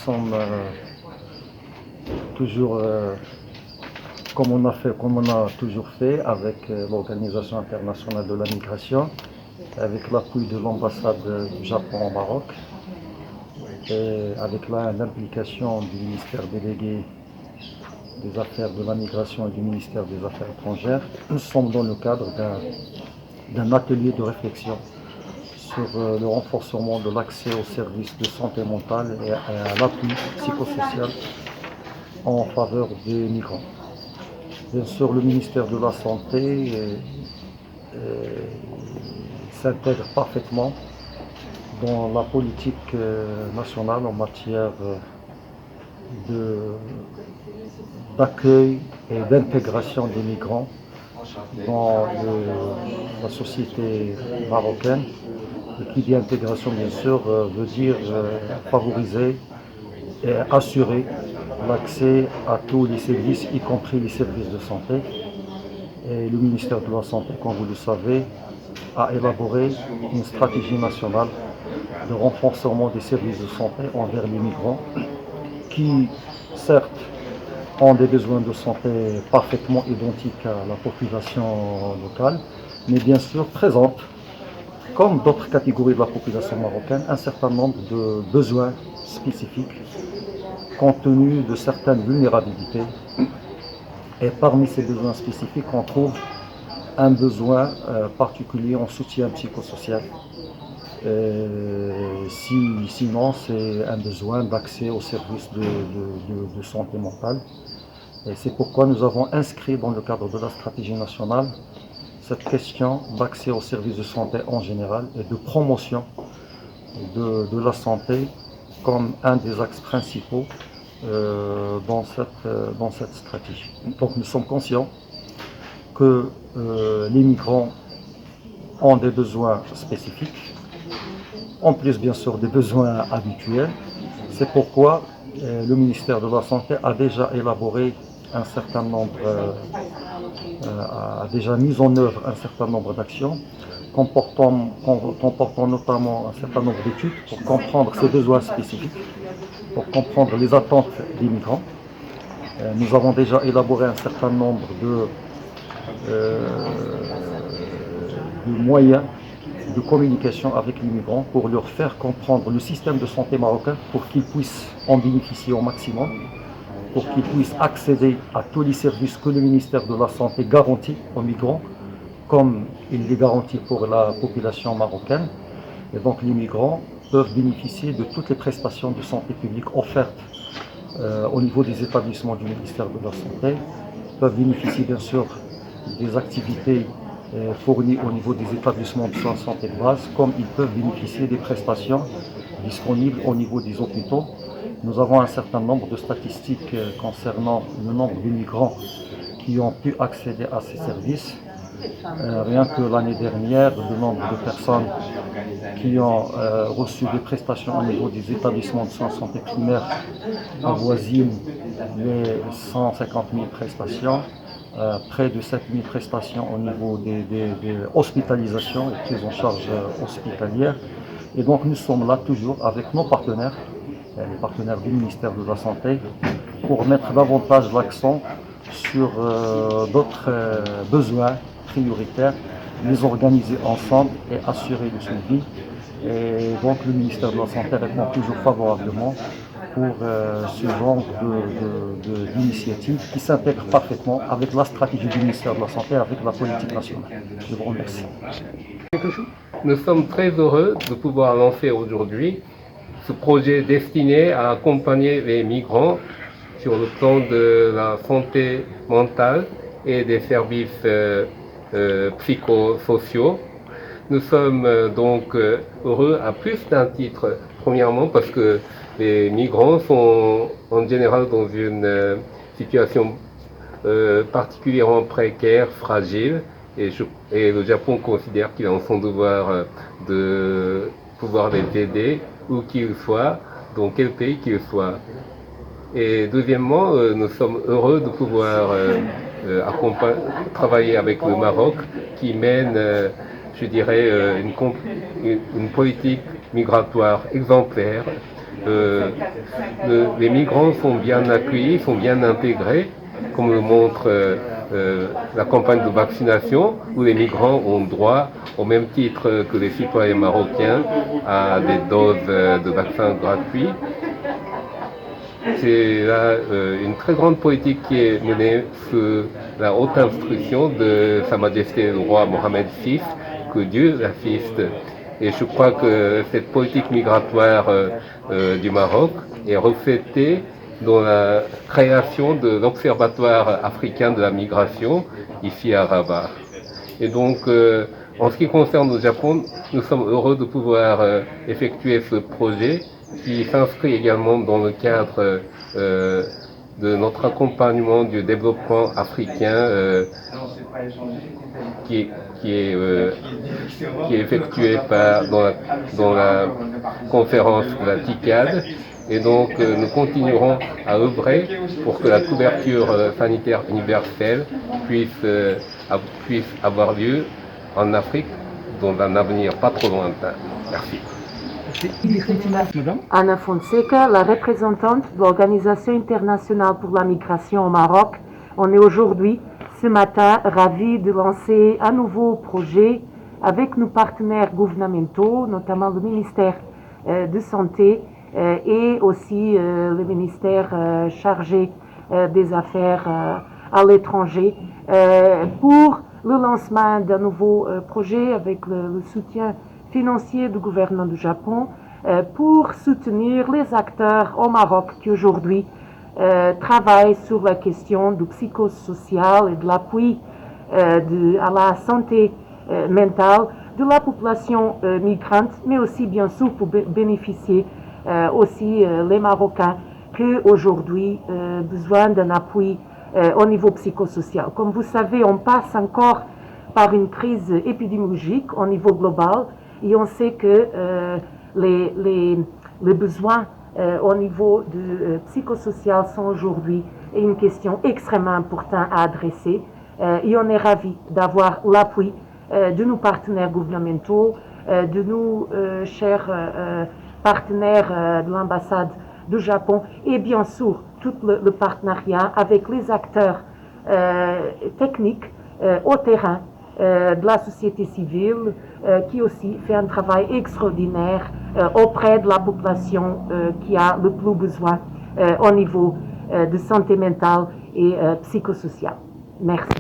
sommes toujours, comme on a toujours fait avec l'Organisation internationale de la migration, avec l'appui de l'ambassade du Japon au Maroc, et avec l'implication du ministère délégué des Affaires de la Migration et du ministère des Affaires étrangères. Nous sommes dans le cadre d'un atelier de réflexion sur le renforcement de l'accès aux services de santé mentale et à l'appui psychosocial en faveur des migrants. Bien sûr, le ministère de la Santé s'intègre parfaitement dans la politique nationale en matière d'accueil et d'intégration des migrants dans la société marocaine. Et qui dit intégration, bien sûr, veut dire favoriser et assurer l'accès à tous les services, y compris les services de santé. Et le ministère de la Santé, comme vous le savez, a élaboré une stratégie nationale de renforcement des services de santé envers les migrants qui, certes, ont des besoins de santé parfaitement identiques à la population locale, mais bien sûr présentent, comme d'autres catégories de la population marocaine, un certain nombre de besoins spécifiques compte tenu de certaines vulnérabilités. Et parmi ces besoins spécifiques, on trouve un besoin particulier en soutien psychosocial. Sinon, c'est un besoin d'accès aux services de santé mentale. Et c'est pourquoi nous avons inscrit dans le cadre de la stratégie nationale cette question d'accès aux services de santé en général et de promotion de la santé comme un des axes principaux dans cette stratégie. Donc nous sommes conscients que les migrants ont des besoins spécifiques, en plus bien sûr des besoins habituels. C'est pourquoi le ministère de la Santé a déjà élaboré un certain nombre, a déjà mis en œuvre un certain nombre d'actions comportant notamment un certain nombre d'études pour comprendre ces besoins spécifiques, pour comprendre les attentes des migrants. Nous avons déjà élaboré un certain nombre de moyens de communication avec les migrants pour leur faire comprendre le système de santé marocain pour qu'ils puissent en bénéficier au maximum, pour qu'ils puissent accéder à tous les services que le ministère de la Santé garantit aux migrants, comme il les garantit pour la population marocaine. Et donc les migrants peuvent bénéficier de toutes les prestations de santé publique offertes au niveau des établissements du ministère de la Santé, peuvent bénéficier bien sûr des activités fournies au niveau des établissements de soins de santé de base, comme ils peuvent bénéficier des prestations disponibles au niveau des hôpitaux. Nous avons un certain nombre de statistiques concernant le nombre de migrants qui ont pu accéder à ces services. Rien que l'année dernière, le nombre de personnes qui ont reçu des prestations au niveau des établissements de soins de santé primaire avoisine les 150 000 prestations, près de 7 000 prestations au niveau des hospitalisations et prises en charge hospitalières. Et donc nous sommes là toujours avec nos partenaires, les partenaires du ministère de la Santé, pour mettre davantage l'accent sur d'autres besoins prioritaires, les organiser ensemble et assurer le suivi. Et donc le ministère de la Santé répond toujours favorablement pour ce genre d'initiative qui s'intègre parfaitement avec la stratégie du ministère de la Santé, avec la politique nationale. Je vous remercie. Nous sommes très heureux de pouvoir lancer aujourd'hui ce projet destiné à accompagner les migrants sur le plan de la santé mentale et des services psychosociaux. Nous sommes donc heureux à plus d'un titre. Premièrement parce que les migrants sont en général dans une situation particulièrement précaire, fragile, et le Japon considère qu'il est en son devoir de pouvoir les aider où qu'ils soient, dans quel pays qu'ils soient. Et deuxièmement, nous sommes heureux de pouvoir travailler avec le Maroc qui mène, je dirais, une politique migratoire exemplaire les migrants sont bien accueillis, sont bien intégrés, comme le montre la campagne de vaccination, où les migrants ont droit, au même titre que les citoyens marocains, à des doses de vaccins gratuits. C'est là une très grande politique qui est menée sous la haute instruction de Sa Majesté le roi Mohamed VI, que Dieu l'assiste. Et je crois que cette politique migratoire du Maroc est reflétée dans la création de l'Observatoire africain de la migration, ici à Rabat. Et donc, en ce qui concerne le Japon, nous sommes heureux de pouvoir effectuer ce projet qui s'inscrit également dans le cadre de notre accompagnement du développement africain qui est effectué dans la conférence de la TICAD. Et donc, nous continuerons à œuvrer pour que la couverture sanitaire universelle puisse avoir lieu en Afrique dans un avenir pas trop lointain. Merci. Anna Fonseca, la représentante de l'Organisation internationale pour la migration au Maroc. On est aujourd'hui, ce matin, ravis de lancer un nouveau projet avec nos partenaires gouvernementaux, notamment le ministère de Santé et aussi le ministère chargé des Affaires à l'étranger pour le lancement d'un nouveau projet avec le soutien financier du gouvernement du Japon pour soutenir les acteurs au Maroc qui aujourd'hui travaillent sur la question du psychosocial et de l'appui à la santé mentale de la population migrante, mais aussi bien sûr pour bénéficier aussi les Marocains qui aujourd'hui ont besoin d'un appui au niveau psychosocial. Comme vous savez, on passe encore par une crise épidémiologique au niveau global et on sait que les besoins au niveau du psychosocial sont aujourd'hui une question extrêmement importante à adresser et on est ravis d'avoir l'appui de nos partenaires gouvernementaux, de nos chers partenaires de l'ambassade du Japon et bien sûr tout le partenariat avec les acteurs techniques au terrain de la société civile qui aussi fait un travail extraordinaire auprès de la population qui a le plus besoin au niveau de santé mentale et psychosociale. Merci.